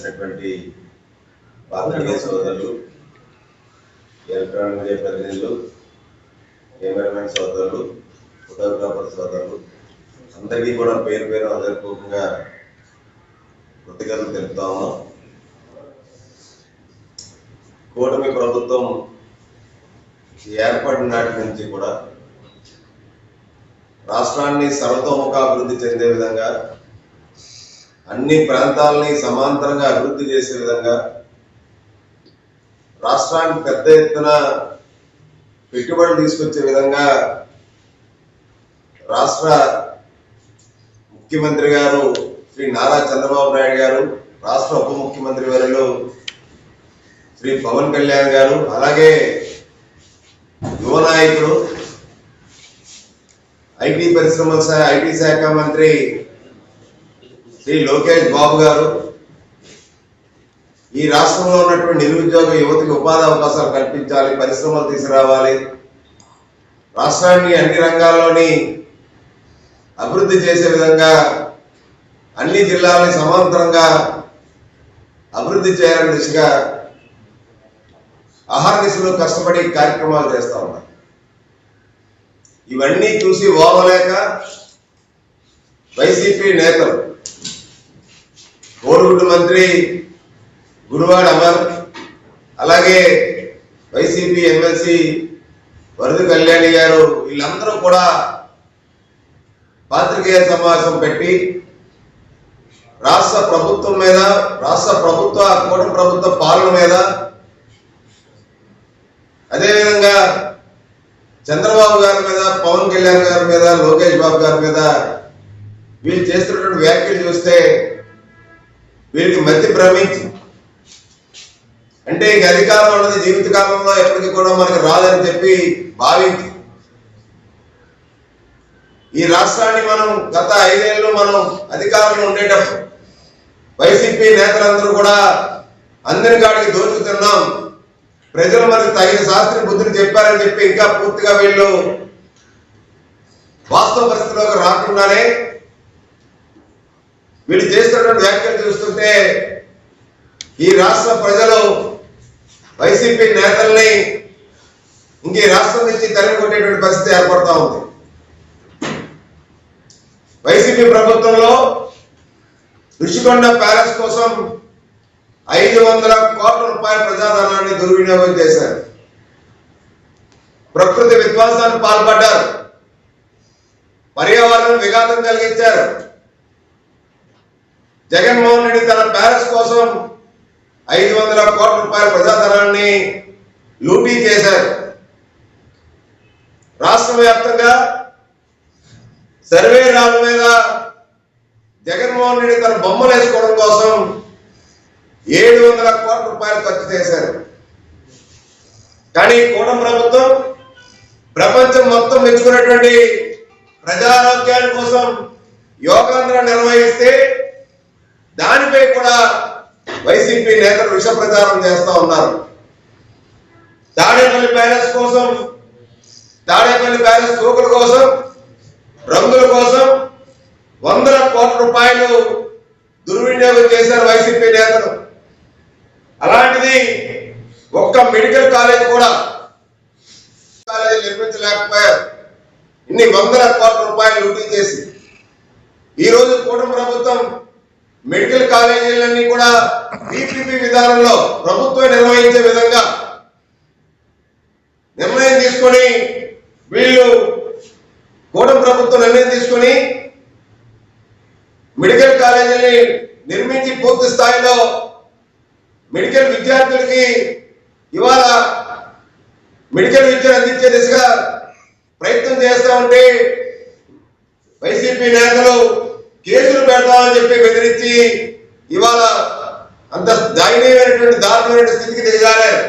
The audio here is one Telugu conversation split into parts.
చేసినటువంటి పాత్రికేయ సోదరులు, ఎలక్ట్రానిక్ మీడియా ప్రతినిధులు, కెమెరామెన్ సోదరులు, ఫోటోగ్రాఫర్ సోదరులు అందరికీ కూడా పేరు పేరు హృదయపూర్వకంగా కృతజ్ఞతలు తెలుపుతా ఉన్నాం. కూటమి ప్రభుత్వం ఏర్పడిన నాటి నుంచి కూడా రాష్ట్రాన్ని సర్వతోముఖాభివృద్ధి చెందే విధంగా, అన్ని ప్రాంతాలని సమాంతరంగా అభివృద్ధి చేసే విధంగా, రాష్ట్రానికి పెద్ద ఎత్తున పెట్టుబడులు తీసుకొచ్చే విధంగా రాష్ట్ర ముఖ్యమంత్రి గారు శ్రీ నారా చంద్రబాబు నాయుడు గారు, రాష్ట్ర ఉప ముఖ్యమంత్రి వర్యులు శ్రీ పవన్ కళ్యాణ్ గారు, అలాగే యువ నాయకుడు ఐటీ శాఖ మంత్రి శ్రీ లోకేష్ బాబు గారు ఈ రాష్ట్రంలో ఉన్నటువంటి నిరుద్యోగ యువతకి ఉపాధి అవకాశాలు కల్పించాలి, పరిశ్రమలు తీసుకురావాలి, రాష్ట్రాన్ని అన్ని రంగాల్లోని అభివృద్ధి చేసే విధంగా అన్ని జిల్లాలని సమాంతరంగా అభివృద్ధి చేయాలనే దిశగా అహర్నిశలు కష్టపడి కార్యక్రమాలు చేస్తూ ఉన్నారు. ఇవన్నీ చూసి ఓవలేక వైసీపీ నేతలు, కోడిగుడ్డు మంత్రి గురువాడ అమర్, అలాగే వైసీపీ ఎమ్మెల్సీ వరద కళ్యాణి గారు, వీళ్ళందరూ కూడా పాత్రికేయ సమావేశం పెట్టి రాష్ట్ర ప్రభుత్వం మీద, రాష్ట్ర ప్రభుత్వ కూటమి ప్రభుత్వ పాలన మీద, అదేవిధంగా చంద్రబాబు గారి మీద, పవన్ కళ్యాణ్ గారి మీద, లోకేష్ బాబు గారి మీద వీళ్ళు చేస్తున్నటువంటి వ్యాఖ్యలు చూస్తే వీరికి మతి భ్రమించి, అంటే ఇంక అధికారం అన్నది జీవితకాలంలో ఎప్పటికీ కూడా మనకు రాదని చెప్పి భావించి, ఈ రాష్ట్రాన్ని మనం గత 5 ఏళ్ళు మనం అధికారంలో ఉండేటప్పుడు వైసీపీ నేతలందరూ కూడా అందరి కాడికి దోచుతున్నాం, ప్రజలు మనకు తగిన శాస్త్ర బుద్ధిని చెప్పారని చెప్పి ఇంకా పూర్తిగా వీళ్ళు వాస్తవ పరిస్థితిలోకి రాకుండానే వీళ్ళు చేస్తున్నటువంటి వ్యాఖ్యలు చూస్తుంటే ఈ రాష్ట్ర ప్రజలు వైసీపీ నేతల్ని ఇంక ఈ రాష్ట్రం నుంచి తరిమి కొట్టేటువంటి పరిస్థితి ఏర్పడుతూ ఉంది. వైసీపీ ప్రభుత్వంలో ఋషికొండ ప్యాలెస్ కోసం 500 కోట్ల రూపాయల ప్రజాధనాన్ని దుర్వినియోగం చేశారు. ప్రకృతి విధ్వంసానికి పాల్పడ్డారు, పర్యావరణ విఘాతం కలిగించారు. జగన్మోహన్ రెడ్డి తన ప్యాలెస్ కోసం 500 కోట్ల రూపాయల ప్రజాధనాన్ని లూటీ చేశారు. రాష్ట్ర వ్యాప్తంగా సర్వే రాళ్ళ మీద జగన్మోహన్ రెడ్డి తన బొమ్మలు వేసుకోవడం కోసం 700 కోట్ల రూపాయలు ఖర్చు చేశారు. కానీ కూటమి ప్రభుత్వం ప్రపంచం మొత్తం మెచ్చుకున్నటువంటి ప్రజారోగ్యాని కోసం యోగాంధ్ర నిర్వహిస్తే దానిపై కూడా వైసీపీ నేతలు విష ప్రచారం చేస్తూ ఉన్నారు. తాడేపల్లి ప్యాలెస్ కోసం, తాడేపల్లి ప్యాలెస్ తూకుల కోసం, రంగుల కోసం 100 కోట్ల రూపాయలు దుర్వినియోగం చేశారు వైసీపీ నేతలు. అలాంటిది ఒక్క మెడికల్ కాలేజ్ కూడా నిర్మించలేకపోయారు. ఇన్ని 100 కోట్ల రూపాయలు లూటీ చేసి ఈరోజు కూటమి ప్రభుత్వం మెడికల్ కాలేజీలన్నీ కూడా పీపీపీ విధానంలో ప్రభుత్వం నిర్వహించే విధంగా నిర్ణయం తీసుకొని, వీళ్ళు కూటమి ప్రభుత్వం నిర్ణయం తీసుకొని మెడికల్ కాలేజీని నిర్మించి పూర్తి స్థాయిలో మెడికల్ విద్యార్థులకి ఇవాళ మెడికల్ విద్యను అందించే దిశగా ప్రయత్నం చేస్తా ఉంటే వైసీపీ నేతలు కేసులు పెడతామని చెప్పి బెదిరించి ఇవాళ అంత దయనీయమైనటువంటి దారుణమైన స్థితికి దిగజారారు.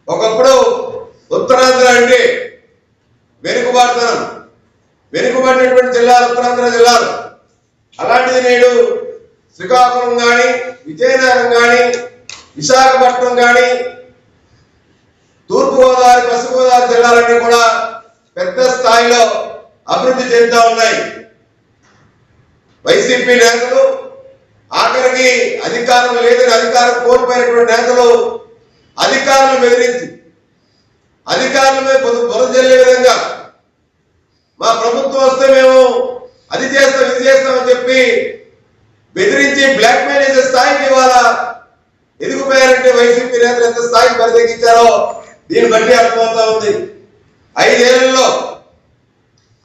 ఒకప్పుడు ఉత్తరాంధ్ర అంటే వెనుకబడినటువంటి జిల్లాలు ఉత్తరాంధ్ర జిల్లాలు. అలాంటిది నేడు శ్రీకాకుళం కానీ, విజయనగరం కానీ, విశాఖపట్నం కానీ, తూర్పుగోదావరి, పశ్చిమ గోదావరి జిల్లాలన్నీ కూడా పెద్ద స్థాయిలో అభివృద్ధి చెందుతూ ఉన్నాయి. వైసీపీ నేతలు ఆఖరికి అధికారం లేదని అధికారం కోల్పోయినటువంటి నేతలు అధికారులను బెదిరించి అధికారుల మీద బురద జల్లే విధంగా మా ప్రభుత్వం వస్తే మేము అది చేస్తాం ఇది చేస్తామని చెప్పి బెదిరించి బ్లాక్మెయిల్ చేసే స్థాయికి ఇవాళ ఎదిగిపోయారంటే వైసీపీ నేతలు ఎంత స్థాయికి పరితెగించారో దీన్ని బట్టి అర్థమవుతా ఉంది. 5 ఏళ్లలో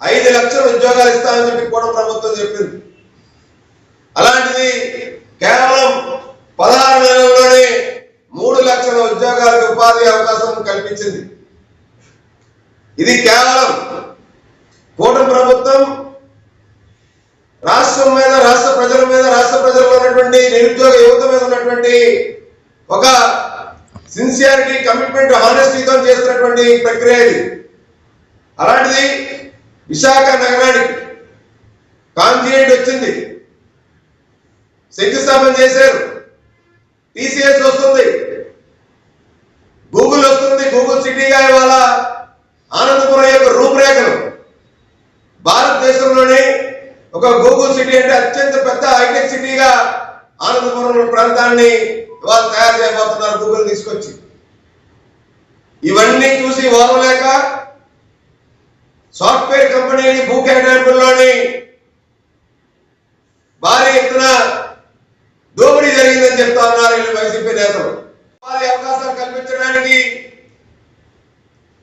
5 లక్షల ఉద్యోగాలు ఇస్తామని చెప్పి కూడా ప్రభుత్వం చెప్పింది. అలాంటిది కేవలం 16 నెలల్లోనే 3 లక్షల ఉద్యోగాలకు ఉపాధి అవకాశం కల్పించింది. ఇది కేవలం కూటమి ప్రభుత్వం రాష్ట్రం మీద, రాష్ట్ర ప్రజల మీద, రాష్ట్ర ప్రజల్లో ఉన్నటువంటి నిరుద్యోగ యువత మీద ఉన్నటువంటి ఒక సిన్సియారిటీ, కమిట్మెంట్, హానెస్టీతో చేస్తున్నటువంటి ప్రక్రియ ఇది. అలాంటిది విశాఖ నగరానికి కాంక్రీట్ వచ్చింది, శంకుస్థాపన చేశారు, టీసీఎస్ వస్తుంది, గూగుల్ వస్తుంది, గూగుల్ సిటీగా ఇవాళ ఆనందపురం యొక్క రూపురేఖలు భారతదేశంలోనే ఒక గూగుల్ సిటీ అంటే అత్యంత పెద్ద హైటెక్ సిటీగా ఆనందపురం ప్రాంతాన్ని ఇవాళ తయారు చేయబోతున్నారు గూగుల్ తీసుకొచ్చి. ఇవన్నీ చూసి ఓర్వలేక సాఫ్ట్వేర్ కంపెనీని భూ కేటాయింపుల్లోని భారీ ఎత్తున దోపిడీ జరిగిందని చెప్తా ఉన్నారు వీళ్ళు వైసీపీ నేతలు. వారి అవకాశాలు కల్పించడానికి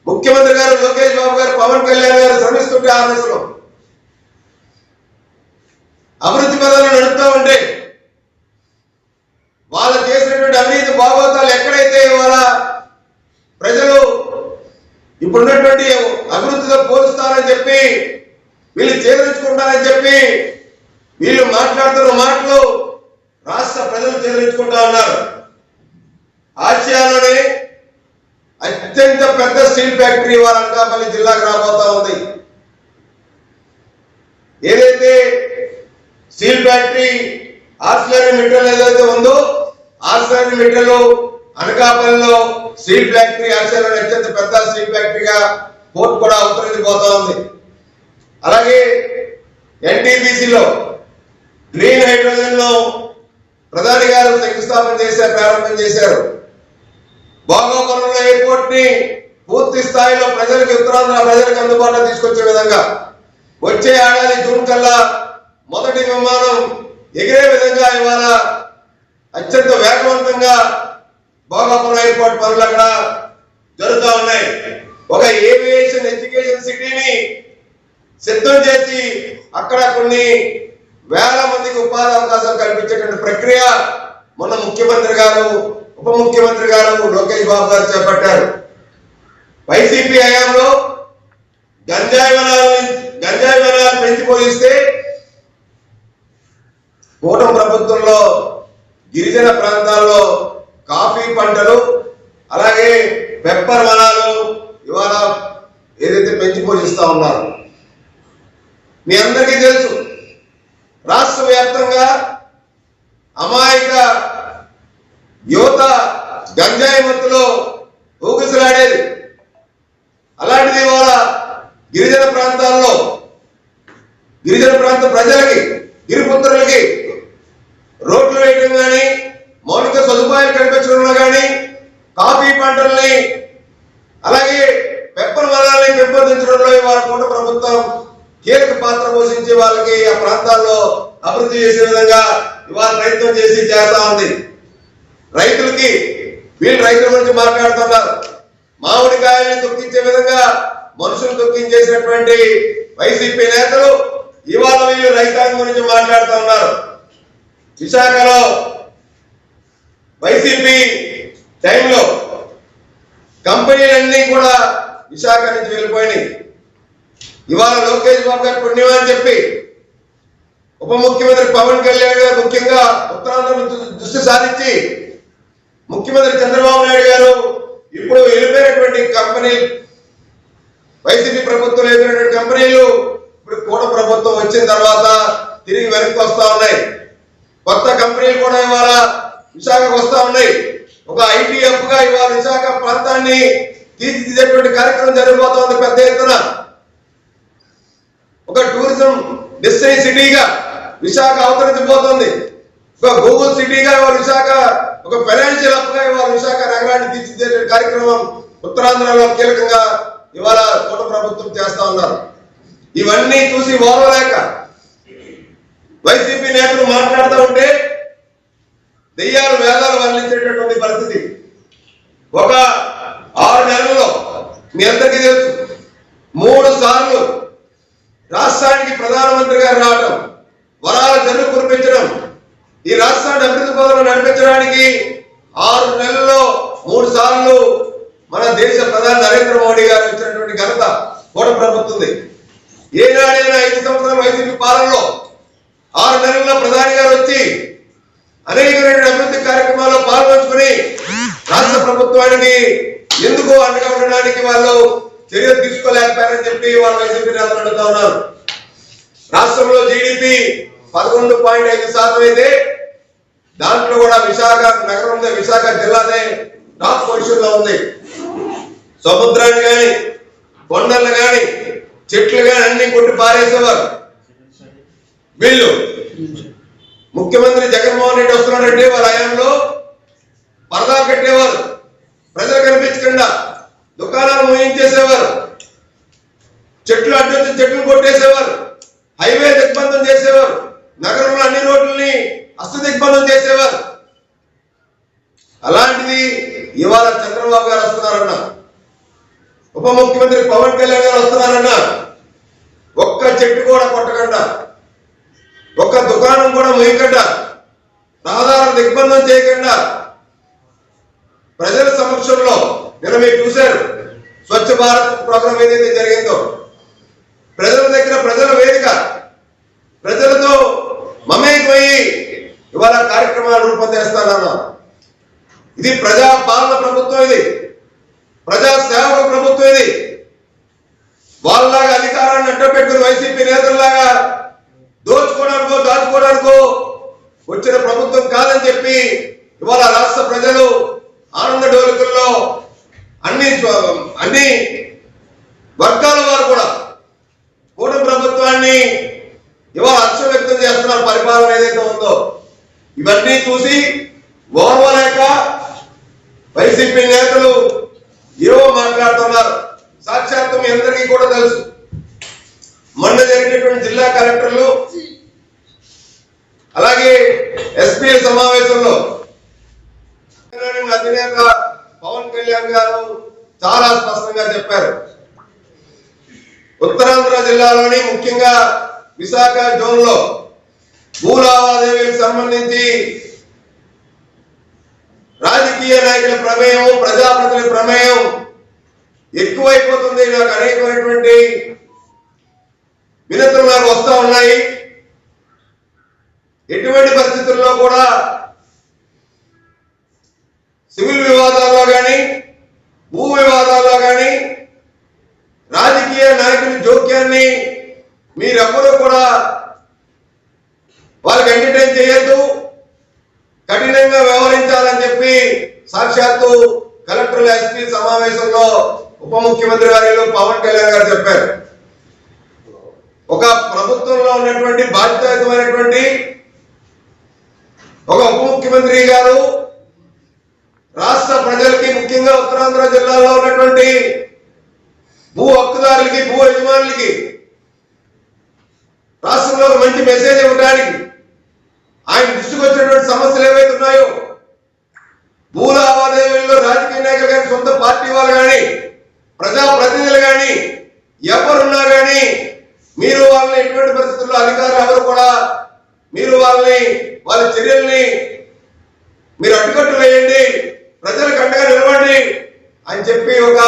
ముఖ్యమంత్రి గారు లోకేష్ బాబు గారు, పవన్ కళ్యాణ్ గారు శ్రమిస్తుంటే ఆఫీసులో అభివృద్ధి పదాలు నడుస్తూ ఉంటే వాళ్ళు చేసినటువంటి అవినీతి భాగవతాలు ఎక్కడైతే ఇవాళ ప్రజలు ఇప్పుడున్నటువంటి అభివృద్ధితో పోలుస్తారని చెప్పి వీళ్ళు చేదరించుకుంటారని చెప్పి వీళ్ళు మాట్లాడుతున్న మాటలు రాష్ట్ర ప్రజలు చేదరించుకుంటా ఉన్నారు. ఆసియాలోనే అత్యంత పెద్ద స్టీల్ ఫ్యాక్టరీ వాళ్ళ అనకాపల్లి జిల్లాకు రాబోతా ఉంది. ఏదైతే స్టీల్ ఫ్యాక్టరీ ఆర్సిలర్మిట్టల్ ఏదైతే ఉందో ఆర్సిలర్మిట్టల్ అనకాపల్లిలో స్టీల్ ఫ్యాక్టరీ ఆసియాలోని అత్యంత పెద్ద స్టీల్ ఫ్యాక్టరీగా పోర్ట్ కూడా అవతరించిపోతా ఉంది. అలాగే ఎన్టీపీసీలో గ్రీన్ హైడ్రోజన్ లో ప్రధాని గారు శంకుస్థాపన చేశారు, ప్రారంభం చేశారు. భోగాపురంలో ఎయిర్పోర్ట్ ని పూర్తి స్థాయిలో ప్రజలకు, ఉత్తరాంధ్ర ప్రజలకు అందుబాటులో తీసుకొచ్చే విధంగా వచ్చే ఏడాది జూన్ కల్లా మొదటి విమానం ఎగిరే విధంగా ఇవాళ అత్యంత వేగవంతంగా భోగాపురం ఎయిర్పోర్ట్ పనులు అక్కడ జరుగుతూ ఉన్నాయి. ఒక ఏవియేషన్ ఎడ్యుకేషన్ సిటీని సిద్ధం చేసి అక్కడ కొన్ని వేల మందికి ఉపాధి అవకాశాలు కల్పించేటువంటి ప్రక్రియ మొన్న ముఖ్యమంత్రి గారు, ఉప ముఖ్యమంత్రి గారు లోకేష్ బాబు గారు చేపట్టారు. వైసీపీ హయాంలో గంజాయి వనాలు పెంచిపోయిస్తే కూటమి ప్రభుత్వంలో గిరిజన ప్రాంతాల్లో కాఫీ పంటలు, అలాగే పెప్పర్ వనాలు ఇవాళ ఏదైతే పెంచి పోషిస్తా ఉన్నారు. మీ అందరికీ తెలుసు, రాష్ట్ర వ్యాప్తంగా అమాయక యువత గంజాయి మత్తులో ఊగిసలాడేది. అలాంటిది ఇవాళ గిరిజన ప్రాంతాల్లో గిరిజన ప్రాంత ప్రజలకి, గిరిపుత్రులకి రోడ్లు వేయడం కానీ, మౌలిక సదుపాయాలు కల్పించడంలో కానీ, కాఫీ పంటల్ని అలాగే పెప్పర్ వనాల్ని పెంపొందించడంలో ఇవాళ కూటమి ప్రభుత్వం కీలక పాత్ర పోషించి వాళ్ళకి ఆ ప్రాంతాల్లో అభివృద్ధి చేసే విధంగా ఇవాళ ప్రయత్నం చేస్తా ఉంది. రైతులకి, వీళ్ళు రైతుల గురించి మాట్లాడుతున్నారు, మామిడికాయల్ని తొక్కించే విధంగా మనుషులు తొక్కించేసినటువంటి వైసీపీ నేతలు ఇవాళ వీళ్ళు రైతాంగం గురించి మాట్లాడుతూ ఉన్నారు. విశాఖలో వైసీపీ టైంలో కంపెనీలన్నీ కూడా విశాఖ నుంచి వెళ్ళిపోయినాయి. ఇవాళ లోకేష్ బాబు గారు పుణ్యం అని చెప్పి ఉప ముఖ్యమంత్రి పవన్ కళ్యాణ్ గారు ముఖ్యంగా ఉత్తరాంధ్ర దృష్టి సారించి ముఖ్యమంత్రి చంద్రబాబు నాయుడు గారు ఇప్పుడు వెళ్ళిపోయినటువంటి కంపెనీలు, వైసీపీ ప్రభుత్వం వెళ్ళిపోయినటువంటి కంపెనీలు ఇప్పుడు కూటమి ప్రభుత్వం వచ్చిన తర్వాత తిరిగి వెనక్కి వస్తా ఉన్నాయి. కొత్త కంపెనీలు కూడా ఇవాళ విశాఖకు వస్తా ఉన్నాయి. ఒక ఐటీ హబ్ గా ఇవాళ విశాఖ ప్రాంతాన్ని తీర్చిదిద్దేటువంటి కార్యక్రమం జరిగిపోతుంది పెద్ద ఎత్తున. ఒక టూరిజం డెస్టినీ సిటీగా విశాఖ అవతరించబోతోంది. ఒక గూగుల్ సిటీగా ఇవాళ విశాఖ, ఒక ఫైనాన్షియల్ హబ్గా ఇవాళ విశాఖ నగరాన్ని తీర్చిదిద్దే కార్యక్రమం ఉత్తరాంధ్రలో కీలకంగా ఇవాళ కూటమి ప్రభుత్వం చేస్తా ఉన్నారు. ఇవన్నీ చూసి ఓర్వలేక వైసీపీ నేతలు మాట్లాడుతూ ఉంటే దెయ్యాలు వేదాలు వర్ణించేటటువంటి పరిస్థితి. ఒక 6 నెలల్లో మీ అందరికీ తెలుసు 3 సార్లు రాష్ట్రానికి ప్రధానమంత్రి గారు రావడం, వరాల జల్లు కురిపించడం, ఈ రాష్ట్రాన్ని అభివృద్ధి పథంలో నడిపించడానికి 6 నెలల్లో 3 సార్లు మన దేశ ప్రధాని నరేంద్ర మోడీ గారు ఇచ్చినటువంటి ఘనత కూటమి ప్రభుత్వం. ఏనాడైనా 5 సంవత్సరాల వైసీపీ పాలనలో 6 నెలల్లో ప్రధాని గారు వచ్చి అనేకమైన అభివృద్ధి కార్యక్రమాల్లో పాల్గొంచుకుని రాష్ట్ర ప్రభుత్వానికి ఎందుకు అండగా ఉండడానికి వాళ్ళు చర్యలు తీసుకోలేకపోయారని చెప్పి వాళ్ళ వైసీపీ నేతలు అడుగుతా ఉన్నారు. రాష్ట్రంలో జీడిపి 11.5% అయితే దాంట్లో కూడా విశాఖ నగరం, విశాఖ జిల్లానే టాప్ పొజిషన్ లో ఉంది. సముద్రాన్ని కానీ, కొండలు కానీ, చెట్లు కానీ అన్ని కొట్టి పారేసేవారు. వీళ్ళు ముఖ్యమంత్రి జగన్మోహన్ రెడ్డి వస్తున్నాడంటే వాళ్ళ హయాంలో పరదా కట్టేవారు, ప్రజలు కనిపించకుండా దుకాణాలు మూయించేసేవారు, చెట్లు అడ్డొచ్చి చెట్లు కొట్టేసేవారు, హైవే దిగ్బంధం చేసేవారు, నగరంలో అన్ని రోడ్లని అస్తదిగ్బంధం చేసేవారు. అలాంటిది ఇవాళ చంద్రబాబు గారు వస్తున్నారన్న, ఉప ముఖ్యమంత్రి పవన్ కళ్యాణ్ గారు వస్తున్నారన్న, ఒక్క చెట్టు కూడా కొట్టకుండా, ఒక్క దుకాణం కూడా మూయకుండా, రహదారులు దిగ్బంధం చేయకుండా ప్రజల సమక్షంలో నిన్న మీరు చూశారు స్వచ్ఛ భారత్ ప్రోగ్రాం ఏదైతే జరిగిందో, ప్రజల దగ్గర ప్రజల వేదిక, ప్రజలతో మమేకమయ్యి ఇవాళ కార్యక్రమాలు రూపొందిస్తానన్నా. ఇది ప్రజా పాలన ప్రభుత్వం, ఇది ప్రజా సేవక ప్రభుత్వం. ఇది వాళ్ళలాగా అధికారాన్ని అడ్డపెట్టుకుని వైసీపీ నేతల్లాగా దోచుకోవడానికో దాచుకోవడానికో వచ్చిన ప్రభుత్వం కాదని చెప్పి ఇవాళ రాష్ట్ర ప్రజలు ఆనంద డోలికల్లో అన్ని వర్గాల వారు కూడా కూటమి ప్రభుత్వాన్ని ఇవాళ హర్షం వ్యక్తం చేస్తున్నారు. పరిపాలన ఏదైతే ఉందో ఇవన్నీ చూసి ఓర్వలేక వైసీపీ నేతలు ఏవో మాట్లాడుతున్నారు. సాక్షాత్తు మీ అందరికీ కూడా తెలుసు, మొన్న జరిగినటువంటి జిల్లా కలెక్టర్లు అలాగే ఎస్పీ సమావేశంలో అధినేత పవన్ కళ్యాణ్ గారు చాలా స్పష్టంగా చెప్పారు. ఉత్తరాంధ్ర జిల్లాలోని ముఖ్యంగా విశాఖ జోన్ లో భూ లావాదేవీలకు సంబంధించి రాజకీయ నాయకుల ప్రమేయం, ప్రజాప్రతినిధుల ప్రమేయం ఎక్కువైపోతుంది. నాకు అనేకమైనటువంటి వినతులు నాకు వస్తూ ఉన్నాయి. ఎటువంటి పరిస్థితుల్లో కూడా సివిల్ వివాదాల్లో కానీ, భూ వివాదాల్లో కానీ రాజకీయ నాయకుల జోక్యాన్ని మీరెవ్వరూ కూడా వాళ్ళకి ఎంటర్టైన్ చేయొద్దు, కఠినంగా వ్యవహరించాలని చెప్పి సాక్షాత్తు కలెక్టర్ల ఎస్పీ సమావేశంలో ఉప ముఖ్యమంత్రి వర్యులు పవన్ కళ్యాణ్ గారు చెప్పారు. ఒక ప్రభుత్వంలో ఉన్నటువంటి బాధ్యతాయుతమైనటువంటి ఒక ఉప ముఖ్యమంత్రి గారు రాష్ట్ర ప్రజలకి, ముఖ్యంగా ఉత్తరాంధ్ర జిల్లాలో ఉన్నటువంటి భూ హక్కుదారులకి, భూ యజమానులకి రాష్ట్రంలో ఒక మంచి మెసేజ్ ఇవ్వడానికి ఆయన దృష్టికి వచ్చినటువంటి సమస్యలు ఏవైతే ఉన్నాయో, భూ లావాదేవీల్లో రాజకీయ నాయకులు కానీ, సొంత పార్టీ వాళ్ళు కానీ, ప్రజాప్రతినిధులు కానీ ఎవరున్నా కానీ మీరు వాళ్ళని ఎటువంటి పరిస్థితుల్లో అధికారులు ఎవరు కూడా మీరు వాళ్ళ చర్యల్ని మీరు అడ్డుకట్టు వేయండి, ప్రజలకు అండగా నిలవండి అని చెప్పి ఒక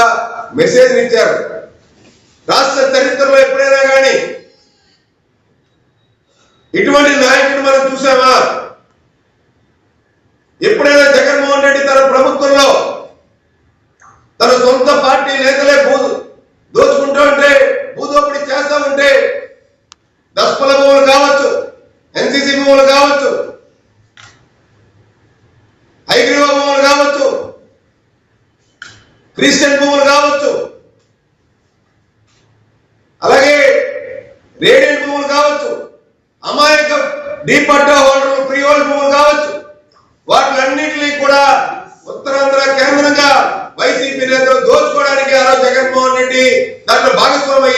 మెసేజ్ ఇచ్చారు. రాష్ట్ర చరిత్రలో ఎప్పుడైనా కానీ ఇటువంటి నాయకుడు మనం చూసామా? ఎప్పుడైనా జగన్మోహన్ రెడ్డి తన ప్రభుత్వంలో తన సొంత పార్టీ నేతలే దోచుకుంటూ ఉంటే, భూదోపిడీ చేస్తూ ఉంటే, దస్పల భూములు కావచ్చు, ఎన్సీసీ భూములు కావచ్చు, హైగ్రీవ భూములు కావచ్చు, క్రిస్టియన్ భూములు కావచ్చు, అలాగే రేడియంట్ భూములు కావచ్చు, అమాయక డీప్ పట్టా హోల్డర్లు, ఫ్రీ హోల్డ్ భూములు కావచ్చు,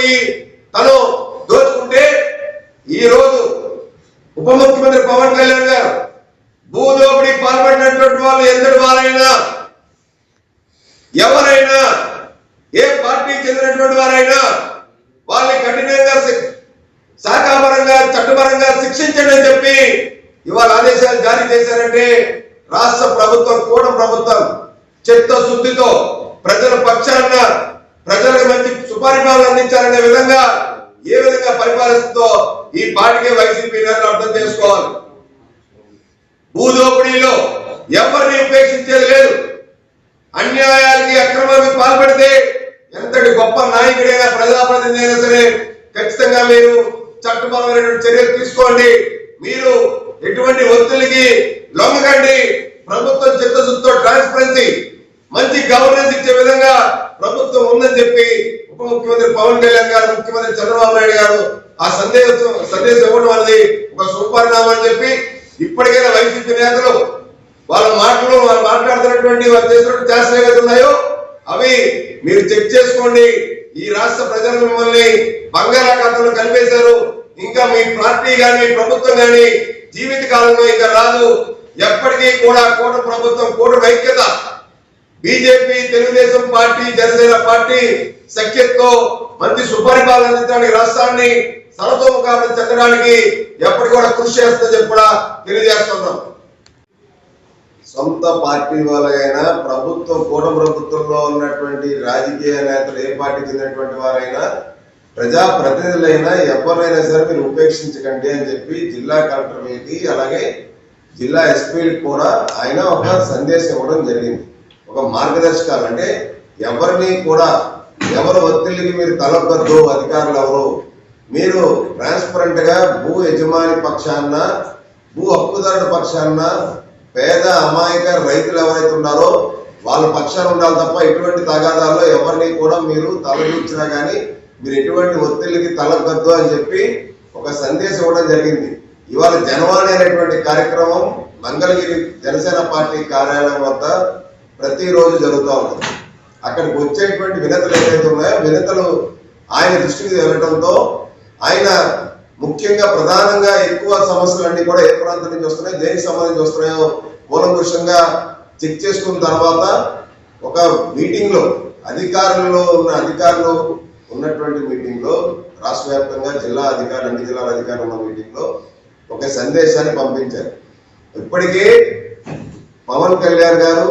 మోసపోయి తను దోచుకుంటే ఈ రోజు ఉప ముఖ్యమంత్రి పవన్ కళ్యాణ్ గారు భూదోపిడికి పాల్పడినటువంటి వాళ్ళు ఎంతటి వారైనా ఎవరైనా ఏ పార్టీకి చెందినటువంటి వారైనా వాళ్ళని కఠినంగా శాఖాపరంగా చట్టపరంగా శిక్షించండి అని చెప్పి ఇవాళ ఆదేశాలు జారీ చేశారంటే రాష్ట్ర ప్రభుత్వం కూడా ప్రభుత్వం చిత్తశుద్ధితో ప్రజల పక్షాన ప్రజలకు మంచి సుపరిపాలన అందించాలనే విధంగా ఏ విధంగా పరిపాలిస్తుందో ఈ పార్టీకి వైసీపీ నేతలు అర్థం చేసుకోవాలి. భూదోపిడీలో ఎవరిని ఉపేక్షించేది లేదు. అన్యాయాలకి అక్రమానికి పాల్పడితే ఎంతటి గొప్ప నాయకుడైనా ప్రజాప్రతినిధి అయినా సరే ఖచ్చితంగా మీరు చట్టపరమైనటువంటి చర్యలు తీసుకోండి. మీరు ఎటువంటి ఒత్తిడికి లొంగకండి. ప్రభుత్వం చిత్తశుద్ధితో ట్రాన్స్పరెన్సీ మంచి గవర్నెన్స్ ఇచ్చే విధంగా ప్రభుత్వం ఉందని చెప్పి ఉప ముఖ్యమంత్రి పవన్ కళ్యాణ్ గారు ముఖ్యమంత్రి చంద్రబాబు నాయుడు గారు ఆ సందేశం ఇవ్వడం అనేది ఒక సుపరిణామం అని చెప్పి ఇప్పటికైనా వైసీపీ నేతలు వాళ్ళ మాటలు వాళ్ళు మాట్లాడుతున్నటువంటి వాళ్ళు చేసినటువంటి చేష్టలు ఏవైతే ఉన్నాయో అవి మీరు చెక్ చేసుకోండి. ఈ రాష్ట్ర ప్రజలు మిమ్మల్ని బంగాళాఖాతంలో కలిపేశారు. ఇంకా మీ పార్టీ గాని ప్రభుత్వం గాని జీవిత కాలంలో ఇంకా రాదు. ఎప్పటికీ కూడా కూట ప్రభుత్వం కూటమి ఐక్యత BJP Telugu Desam party Janasena party సఖ్యతతో మంచి సుపరిపాలన అందించడానికి రాష్ట్రాన్ని సర్వతోముఖాభివృద్ధి చెందడానికి ఎప్పటి కూడా కృషి చేస్తుందని చెప్పి కూడా తెలియజేస్తున్నాం. సొంత పార్టీ వాళ్ళైనా ప్రభుత్వం కూటమి ప్రభుత్వంలో ఉన్నటువంటి రాజకీయ నేతలు ఏ పార్టీ చెందినటువంటి వారైనా ప్రజా ప్రతినిధులైనా ఎవరైనా సరే మీరు ఉపేక్షించకండి అని చెప్పి జిల్లా కలెక్టర్లకి అలాగే జిల్లా ఎస్పీలకు కూడా ఆయన ఒక సందేశం ఇవ్వడం జరిగింది. ఒక మార్గదర్శకాలు అంటే ఎవరిని కూడా ఎవరు ఒత్తిడికి మీరు తలొగ్గద్దు. అధికారులు ఎవరు మీరు ట్రాన్స్పరెంట్ గా భూ యజమాని పక్షాన భూ హక్కుదారుడి పక్షాన పేద అమాయక రైతులు ఎవరైతే ఉన్నారో వాళ్ళ పక్షాన ఉండాలి తప్ప ఎటువంటి తగాదాల్లో ఎవరిని కూడా మీరు తలదూర్చినా కానీ మీరు ఎటువంటి ఒత్తిడికి తలొగ్గద్దు అని చెప్పి ఒక సందేశం ఇవ్వడం జరిగింది. ఇవాళ జనవాణి అనేటువంటి కార్యక్రమం మంగళగిరి జనసేన పార్టీ కార్యాలయం వద్ద ప్రతిరోజు జరుగుతూ ఉంటుంది. అక్కడికి వచ్చేటువంటి వినతులు ఏవైతే ఉన్నాయో వినతులు ఆయన దృష్టికి వెళ్ళడంతో ఆయన ముఖ్యంగా ప్రధానంగా ఎక్కువ సమస్యలన్నీ కూడా ఏ ప్రాంతం నుంచి వస్తున్నాయి దేనికి సంబంధించి వస్తున్నాయో కూలంకుషంగా చెక్ చేసుకున్న తర్వాత ఒక మీటింగ్ లో అధికారులు ఉన్నటువంటి మీటింగ్ లో రాష్ట్ర వ్యాప్తంగా జిల్లా అధికారులు అన్ని జిల్లాల అధికారులు ఉన్న మీటింగ్ లో ఒక సందేశాన్ని పంపించారు. ఇప్పటికే పవన్ కళ్యాణ్ గారు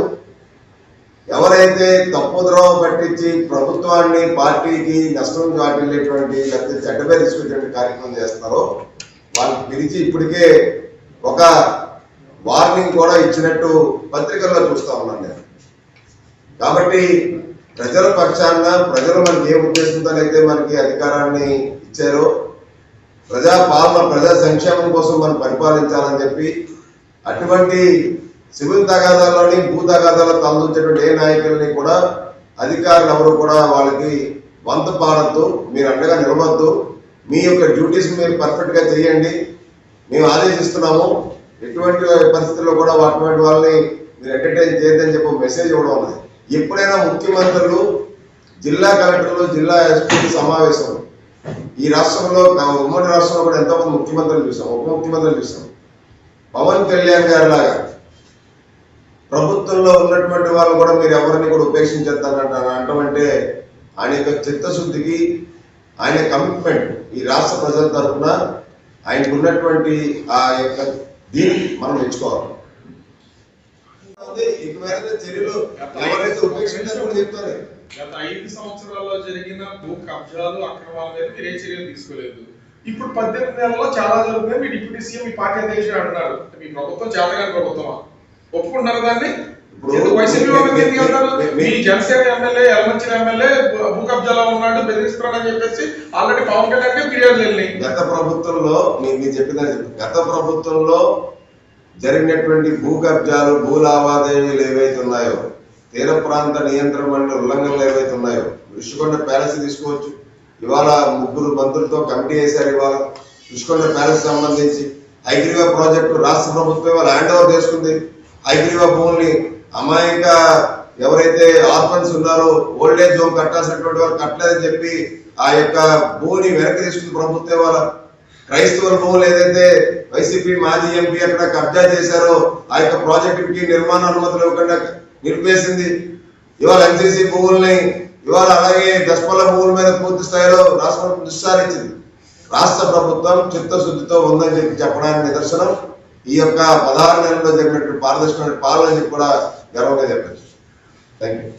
ఎవరైతే తప్పుద్రోవ పట్టించి ప్రభుత్వాన్ని పార్టీకి నష్టం వాటిల్లేటువంటి లేకపోతే చెడ్డపేరు తీసుకునేటువంటి కార్యక్రమం చేస్తారో వాళ్ళకి పిలిచి ఇప్పటికే ఒక వార్నింగ్ కూడా ఇచ్చినట్టు పత్రికల్లో చూస్తా ఉన్నాను నేను. కాబట్టి ప్రజల పక్షాన ప్రజలు మనకి ఏ ఉద్దేశంతో అయితే మనకి అధికారాన్ని ఇచ్చారో ప్రజా సంక్షేమం కోసం మనం పరిపాలించాలని చెప్పి అటువంటి సివిల్ తగాదాల్లోని భూ తగాదాల్లో తలదూచేటువంటి ఏ నాయకుల్ని కూడా అధికారులు ఎవరు కూడా వాళ్ళకి వంత పాడద్దు. మీరు అండగా నిలవద్దు. మీ యొక్క డ్యూటీస్ మీరు పర్ఫెక్ట్ గా చేయండి. మేము ఆదేశిస్తున్నాము. ఎటువంటి పరిస్థితుల్లో కూడా అటువంటి వాళ్ళని మీరు ఎంటర్టైన్ చేయొద్దని చెప్పి మెసేజ్ ఇవ్వడం ఉన్నది. ఎప్పుడైనా ముఖ్యమంత్రులు జిల్లా కలెక్టర్లు జిల్లా ఎస్పీ సమావేశం ఈ రాష్ట్రంలో ఉమ్మడి రాష్ట్రంలో కూడా ఎంతోమంది ముఖ్యమంత్రులు చూసాం ఉప ముఖ్యమంత్రులు చూసాం. పవన్ కళ్యాణ్ గారి లాగా ప్రభుత్వంలో ఉన్నటువంటి వాళ్ళు కూడా మీరు ఎవరిని కూడా ఉపేక్షించేస్తారంటే ఆయన యొక్క చిత్తశుద్ధికి ఆయన కమిట్మెంట్ ఈ రాష్ట్ర ప్రజల తరఫున ఆయనకు ఉన్నటువంటి ఆ యొక్క దీనికి మనం మెచ్చుకోవాలి. చర్యలు ఎవరైతే ఉపేక్షించారో చెప్తారు. గత 5 సంవత్సరాల్లో జరిగిన భూ కబ్జాలు అక్రమాల మీద మీరు ఏ చర్యలు తీసుకోలేదు. ఇప్పుడు 18 నెలల్లో చాలా జరుగుతుంది. మీ డిప్యూటీ సీఎం మీ పార్టీ అధ్యక్షుడు అంటున్నారు. మీ ప్రభుత్వం చేతగాని ప్రభుత్వమా? ఒప్పుకుంటున్నారు దాన్ని? మీ జనసేన ఎమ్మెల్యే ఎలమంచిన ఎమ్మెల్యే భూ కబ్జాలో ఉన్నాడు బెదిరిస్తున్నాడని చెప్పేసి ఆల్రెడీ పవన్ కళ్యాణ్ ఫిర్యాదు వెళ్ళి గత ప్రభుత్వంలో మీరు చెప్పిన గత ప్రభుత్వంలో జరిగినటువంటి భూ కబ్జాలు భూ లావాదేవీలు ఏవైతే ఉన్నాయో తీర ప్రాంత నియంత్రణ మండలి ఉల్లంఘనలు ఏవైతే ఉన్నాయో ఋషికొండ ప్యాలెస్ తీసుకోవచ్చు. ఇవాళ 3 మంత్రులతో కమిటీ వేశారు. ఇవాళ ఋషికొండ ప్యాలెస్ సంబంధించి హైగ్రీవా ప్రాజెక్టు రాష్ట్ర ప్రభుత్వం ల్యాండ్ ఓవర్ చేసుకుంది. హైగ్రీవా భూముల్ని అమాయక ఎవరైతే ఆర్ఫన్స్ ఉన్నారో ఓల్డ్ ఏజ్ హోమ్ కట్టాల్సినటువంటి వాళ్ళు కట్టలేదని చెప్పి ఆ యొక్క భూమిని వెనక్కి తీసుకున్న ప్రభుత్వం వాళ్ళ క్రైస్తవుల భూములు ఏదైతే వైసీపీ మాజీ ఎంపీ అక్కడ కబ్జా చేశారో ఆ యొక్క ప్రాజెక్టుకి నిర్మాణ అనుమతులు ఇవ్వకుండా నిలిపేసింది. ఇవాళ ఎన్సీసీ భూముల్ని ఇవాళ అలాగే దశపల్ల భూముల మీద పూర్తి స్థాయిలో రాష్ట్రం దృష్టి సారించింది. రాష్ట్ర ప్రభుత్వం చిత్తశుద్ధితో ఉందని చెప్పి చెప్పడానికి నిదర్శనం ఈ యొక్క 16 నెలల్లో జరిగినటువంటి పారదర్శకమైన పాలన కూడా గర్వంగా చెప్పచ్చు. Thank you.